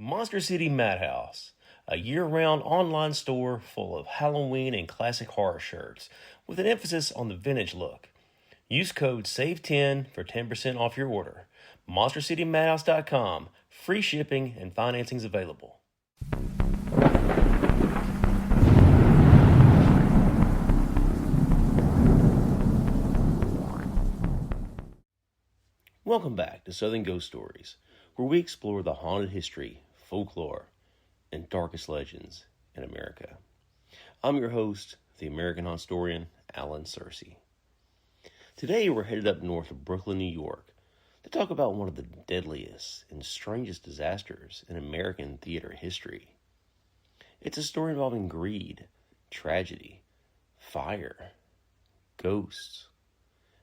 Monster City Madhouse, a year-round online store full of Halloween and classic horror shirts, with an emphasis on the vintage look. Use code SAVE10 for 10% off your order. MonsterCityMadhouse.com. Free shipping and financing's available. Welcome back to Southern Ghost Stories, where we explore the haunted history, folklore, and darkest legends in America. I'm your host, the American historian, Allen Sircy. Today we're headed up north of Brooklyn, New York, to talk about one of the deadliest and strangest disasters in American theater history. It's a story involving greed, tragedy, fire, ghosts,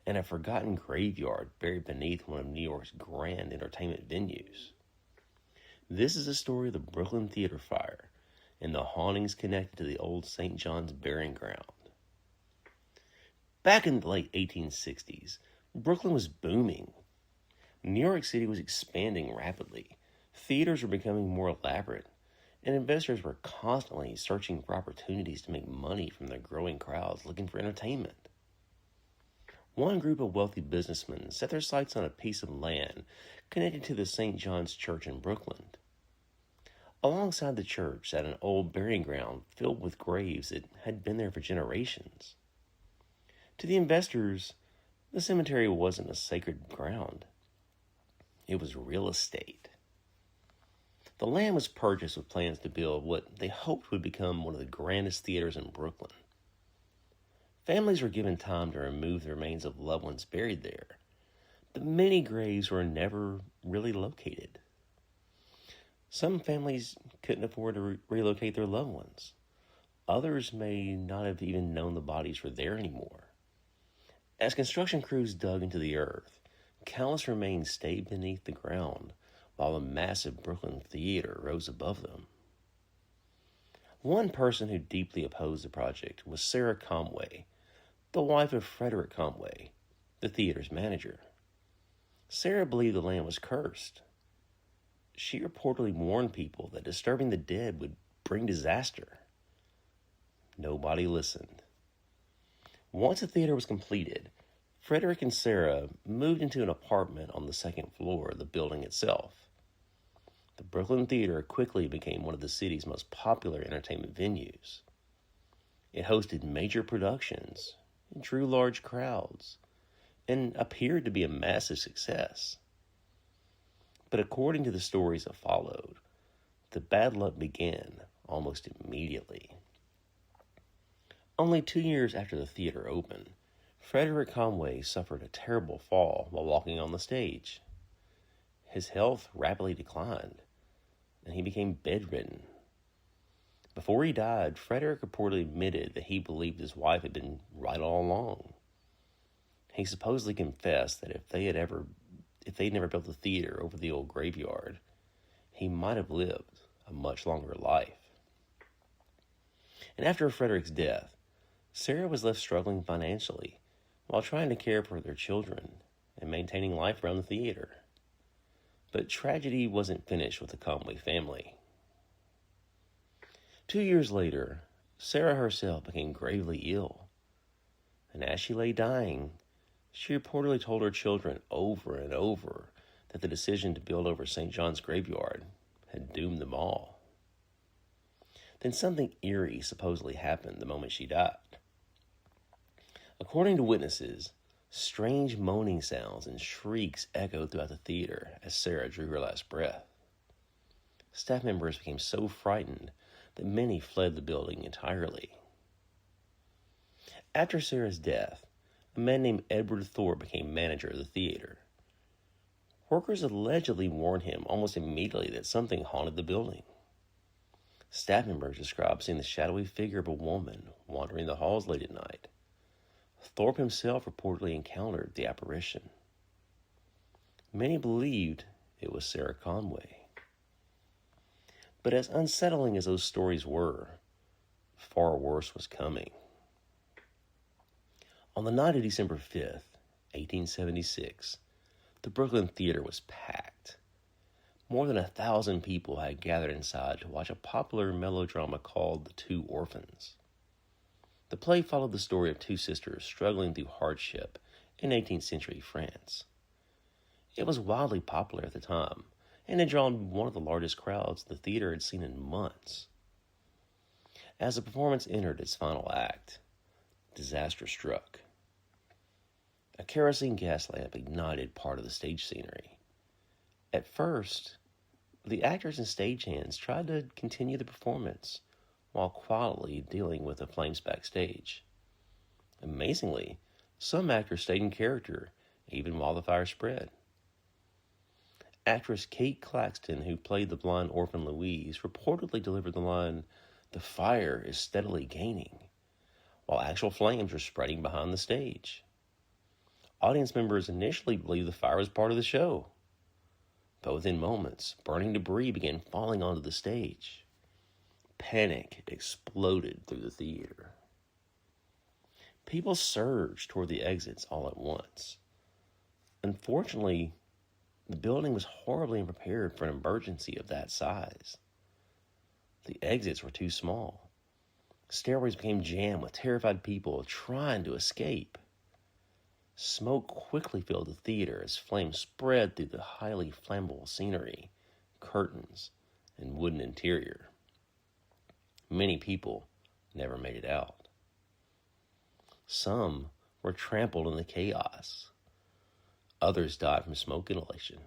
and a forgotten graveyard buried beneath one of New York's grand entertainment venues. This is the story of the Brooklyn Theater Fire and the hauntings connected to the old St. John's burying ground. Back in the late 1860s, Brooklyn was booming. New York City was expanding rapidly. Theaters were becoming more elaborate, and investors were constantly searching for opportunities to make money from the growing crowds looking for entertainment. One group of wealthy businessmen set their sights on a piece of land connected to the St. John's Church in Brooklyn. Alongside the church sat an old burying ground filled with graves that had been there for generations. To the investors, the cemetery wasn't a sacred ground. It was real estate. The land was purchased with plans to build what they hoped would become one of the grandest theaters in Brooklyn. Families were given time to remove the remains of loved ones buried there, but many graves were never really located. Some families couldn't afford to relocate their loved ones. Others may not have even known the bodies were there anymore. As construction crews dug into the earth, countless remains stayed beneath the ground while the massive Brooklyn Theater rose above them. One person who deeply opposed the project was Sarah Conway, the wife of Frederick Conway, the theater's manager. Sarah believed the land was cursed. She reportedly warned people that disturbing the dead would bring disaster. Nobody listened. Once the theater was completed, Frederick and Sarah moved into an apartment on the second floor of the building itself. The Brooklyn Theater quickly became one of the city's most popular entertainment venues. It hosted major productions, drew large crowds, and appeared to be a massive success. But according to the stories that followed, the bad luck began almost immediately. Only 2 years after the theater opened, Frederick Conway suffered a terrible fall while walking on the stage. His health rapidly declined, and he became bedridden. Before he died, Frederick reportedly admitted that he believed his wife had been right all along. He supposedly confessed that if they'd never built a theater over the old graveyard, he might have lived a much longer life. And after Frederick's death, Sarah was left struggling financially while trying to care for their children and maintaining life around the theater. But tragedy wasn't finished with the Conway family. 2 years later, Sarah herself became gravely ill, and as she lay dying, she reportedly told her children over and over that the decision to build over St. John's graveyard had doomed them all. Then something eerie supposedly happened the moment she died. According to witnesses, strange moaning sounds and shrieks echoed throughout the theater as Sarah drew her last breath. Staff members became so frightened that many fled the building entirely. After Sarah's death, a man named Edward Thorpe became manager of the theater. Workers allegedly warned him almost immediately that something haunted the building. Staff members described seeing the shadowy figure of a woman wandering the halls late at night. Thorpe himself reportedly encountered the apparition. Many believed it was Sarah Conway. But as unsettling as those stories were, far worse was coming. On the night of December 5th, 1876, the Brooklyn Theater was packed. More than 1,000 people had gathered inside to watch a popular melodrama called The Two Orphans. The play followed the story of two sisters struggling through hardship in 18th century France. It was wildly popular at the time and had drawn one of the largest crowds the theater had seen in months. As the performance entered its final act, disaster struck. A kerosene gas lamp ignited part of the stage scenery. At first, the actors and stagehands tried to continue the performance while quietly dealing with the flames backstage. Amazingly, some actors stayed in character even while the fire spread. Actress Kate Claxton, who played the blind orphan Louise, reportedly delivered the line, "The fire is steadily gaining," while actual flames were spreading behind the stage. Audience members initially believed the fire was part of the show, but within moments, burning debris began falling onto the stage. Panic exploded through the theater. People surged toward the exits all at once. Unfortunately, the building was horribly unprepared for an emergency of that size. The exits were too small. Stairways became jammed with terrified people trying to escape. Smoke quickly filled the theater as flames spread through the highly flammable scenery, curtains, and wooden interior. Many people never made it out. Some were trampled in the chaos. Others died from smoke inhalation.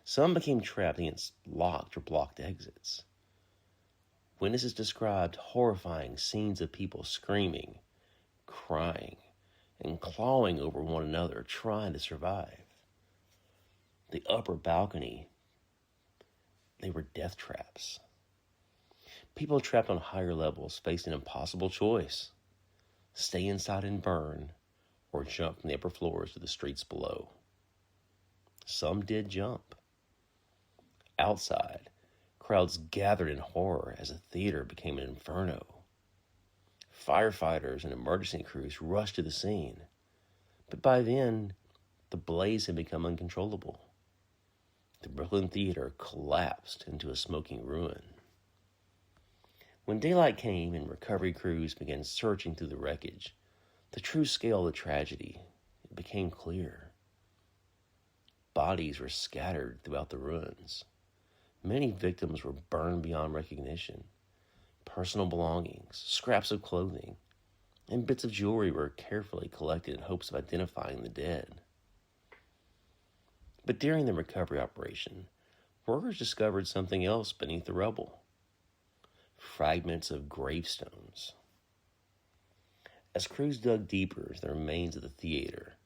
Some became trapped against locked or blocked exits. Witnesses described horrifying scenes of people screaming, crying, and clawing over one another, trying to survive. The upper balcony, they were death traps. People trapped on higher levels faced an impossible choice: stay inside and burn, or jump from the upper floors to the streets below. Some did jump. Outside, crowds gathered in horror as the theater became an inferno. Firefighters and emergency crews rushed to the scene, but by then, the blaze had become uncontrollable. The Brooklyn Theater collapsed into a smoking ruin. When daylight came and recovery crews began searching through the wreckage, the true scale of the tragedy became clear. Bodies were scattered throughout the ruins. Many victims were burned beyond recognition. Personal belongings, scraps of clothing, and bits of jewelry were carefully collected in hopes of identifying the dead. But during the recovery operation, workers discovered something else beneath the rubble: fragments of gravestones. As crews dug deeper into the remains of the theater,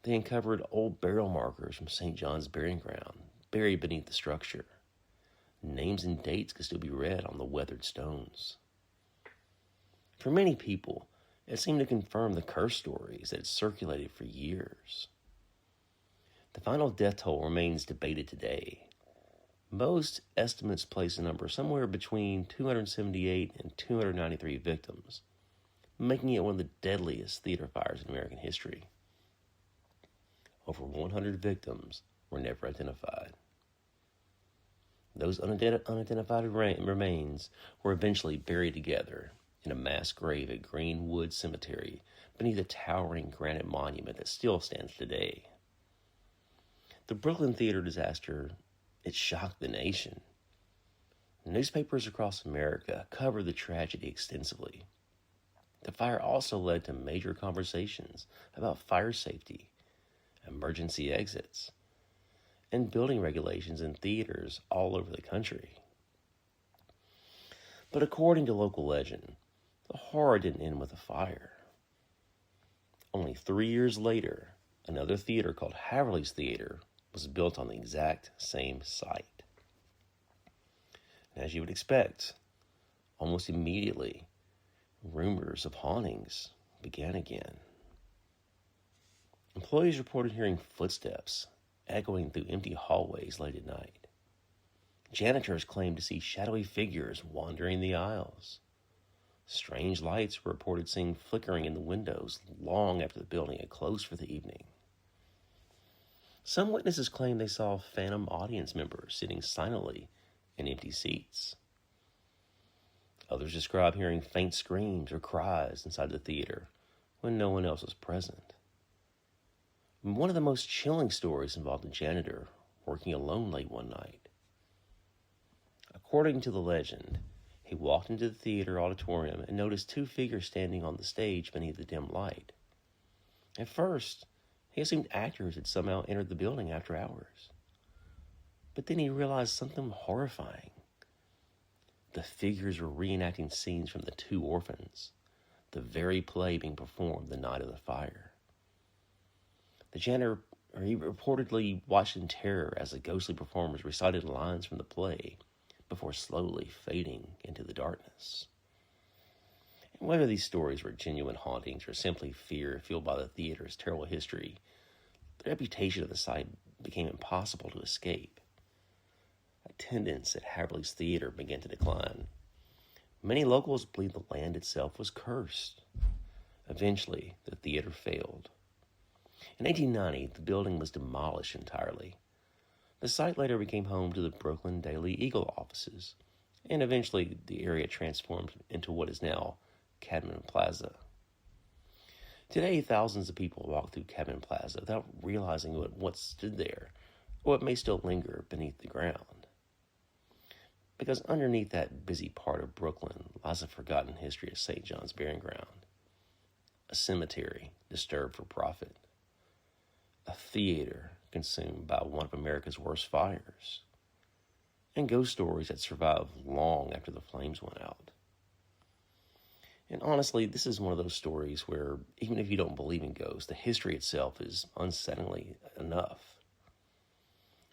they uncovered old burial markers from St. John's burying ground buried beneath the structure. Names and dates could still be read on the weathered stones. For many people, it seemed to confirm the curse stories that had circulated for years. The final death toll remains debated today. Most estimates place the number somewhere between 278 and 293 victims, making it one of the deadliest theater fires in American history. Over 100 victims were never identified. Those unidentified remains were eventually buried together in a mass grave at Greenwood Cemetery beneath a towering granite monument that still stands today. The Brooklyn Theater disaster, it shocked the nation. Newspapers across America covered the tragedy extensively. The fire also led to major conversations about fire safety, emergency exits, and building regulations in theaters all over the country. But according to local legend, the horror didn't end with a fire. Only 3 years later, another theater called Haverly's Theater was built on the exact same site. And as you would expect, almost immediately, rumors of hauntings began again. Employees reported hearing footsteps echoing through empty hallways late at night. Janitors claimed to see shadowy figures wandering the aisles. Strange lights were reported seeing flickering in the windows long after the building had closed for the evening. Some witnesses claim they saw phantom audience members sitting silently in empty seats. Others describe hearing faint screams or cries inside the theater when no one else was present. One of the most chilling stories involved a janitor working alone late one night. According to the legend, he walked into the theater auditorium and noticed two figures standing on the stage beneath the dim light. At first, he assumed actors had somehow entered the building after hours. But then he realized something horrifying. The figures were reenacting scenes from The Two Orphans, the very play being performed the night of the fire. The janitor, he reportedly watched in terror as the ghostly performers recited lines from the play before slowly fading into the darkness. And whether these stories were genuine hauntings or simply fear fueled by the theater's terrible history, the reputation of the site became impossible to escape. Attendance at Haverly's Theater began to decline. Many locals believed the land itself was cursed. Eventually, the theater failed. In 1890, the building was demolished entirely. The site later became home to the Brooklyn Daily Eagle offices, and eventually the area transformed into what is now Cadman Plaza. Today, thousands of people walk through Cadman Plaza without realizing what stood there, or what may still linger beneath the ground. Because underneath that busy part of Brooklyn lies a forgotten history of St. John's Burying Ground, a cemetery disturbed for profit, a theater consumed by one of America's worst fires, and ghost stories that survived long after the flames went out. And honestly, this is one of those stories where, even if you don't believe in ghosts, the history itself is unsettlingly enough.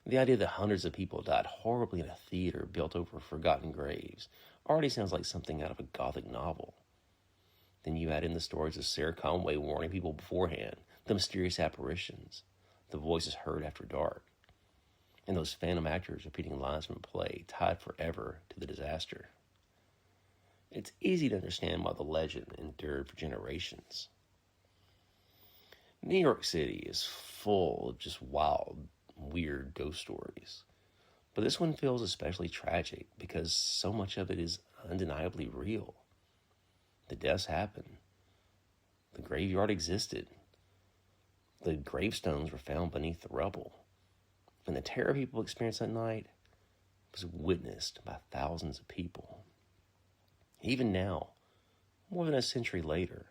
The idea that hundreds of people died horribly in a theater built over forgotten graves already sounds like something out of a Gothic novel. Then you add in the stories of Sarah Conway warning people beforehand, the mysterious apparitions, the voices heard after dark, and those phantom actors repeating lines from a play tied forever to the disaster. It's easy to understand why the legend endured for generations. New York City is full of just wild, weird ghost stories. But this one feels especially tragic because so much of it is undeniably real. The deaths happened. The graveyard existed. The gravestones were found beneath the rubble. And the terror people experienced that night was witnessed by thousands of people. Even now, more than a century later,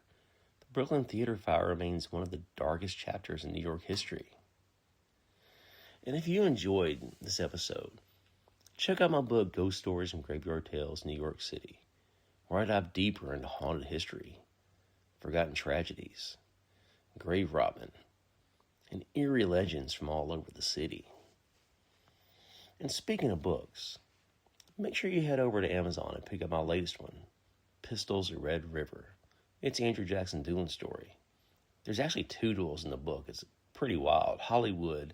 the Brooklyn Theater fire remains one of the darkest chapters in New York history. And if you enjoyed this episode, check out my book, Ghost Stories and Graveyard Tales, New York City, where I dive deeper into haunted history, forgotten tragedies, grave robbing, and eerie legends from all over the city. And speaking of books, make sure you head over to Amazon and pick up my latest one, Pistols at Red River. It's Andrew Jackson Doolan's story. There's actually 2 duels in the book. It's pretty wild. Hollywood,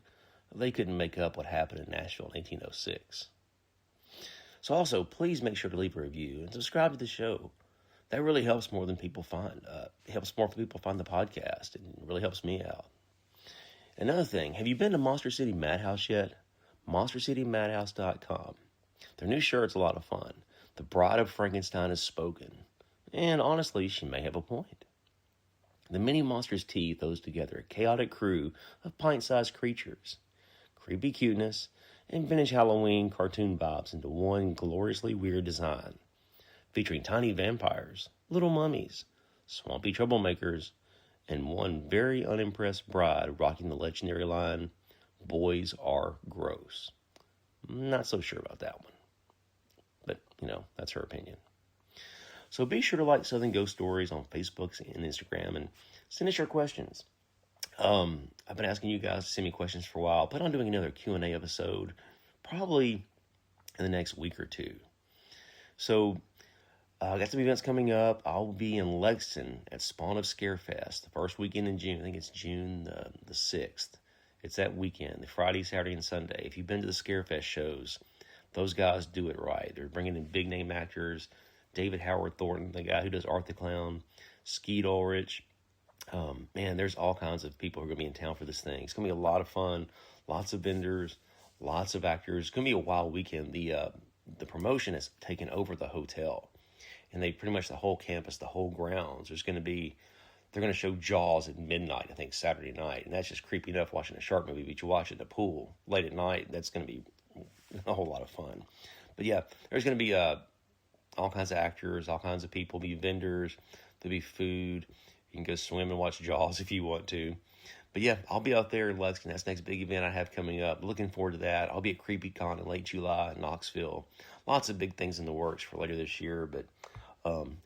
they couldn't make up what happened in Nashville in 1806. So also, please make sure to leave a review and subscribe to the show. That really helps more than people find. Helps more people find the podcast and really helps me out. Another thing, have you been to Monster City Madhouse yet? MonsterCityMadhouse.com. Their new shirt's a lot of fun. The Bride of Frankenstein has spoken. And honestly, she may have a point. The Mini Monsters tee throws together a chaotic crew of pint-sized creatures, creepy cuteness, and vintage Halloween cartoon vibes into one gloriously weird design, featuring tiny vampires, little mummies, swampy troublemakers, and one very unimpressed bride rocking the legendary line, "Boys are gross." Not so sure about that one. But, that's her opinion. So be sure to like Southern Ghost Stories on Facebook and Instagram and send us your questions. I've been asking you guys to send me questions for a while. I plan on doing another Q&A episode probably in the next week or two. So I got some events coming up. I'll be in Lexington at Spawn of Scarefest the first weekend in June. I think it's June the 6th. It's that weekend, the Friday, Saturday, and Sunday. If you've been to the Scarefest shows, those guys do it right. They're bringing in big-name actors. David Howard Thornton, the guy who does Art the Clown, Skeet Ulrich. There's all kinds of people who are going to be in town for this thing. It's going to be a lot of fun, Lots of vendors, lots of actors. It's going to be a wild weekend. The promotion has taken over the hotel, and they pretty much the whole campus, the whole grounds. They're going to show Jaws at midnight, I think Saturday night, and that's just creepy enough watching a shark movie. But you watch it in the pool late at night, that's going to be a whole lot of fun. But yeah, there's going to be all kinds of actors, all kinds of people, be vendors, there'll be food. You can go swim and watch Jaws if you want to. But yeah, I'll be out there in Lexington. That's the next big event I have coming up. Looking forward to that. I'll be at CreepyCon in late July in Knoxville. Lots of big things in the works for later this year. But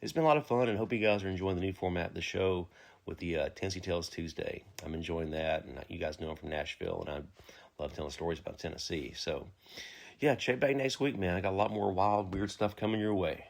it's been a lot of fun, and hope you guys are enjoying the new format of the show with the Tennessee Tales Tuesday. I'm enjoying that, and you guys know I'm from Nashville, and I love telling stories about Tennessee. So yeah, check back next week, man. I got a lot more wild, weird stuff coming your way.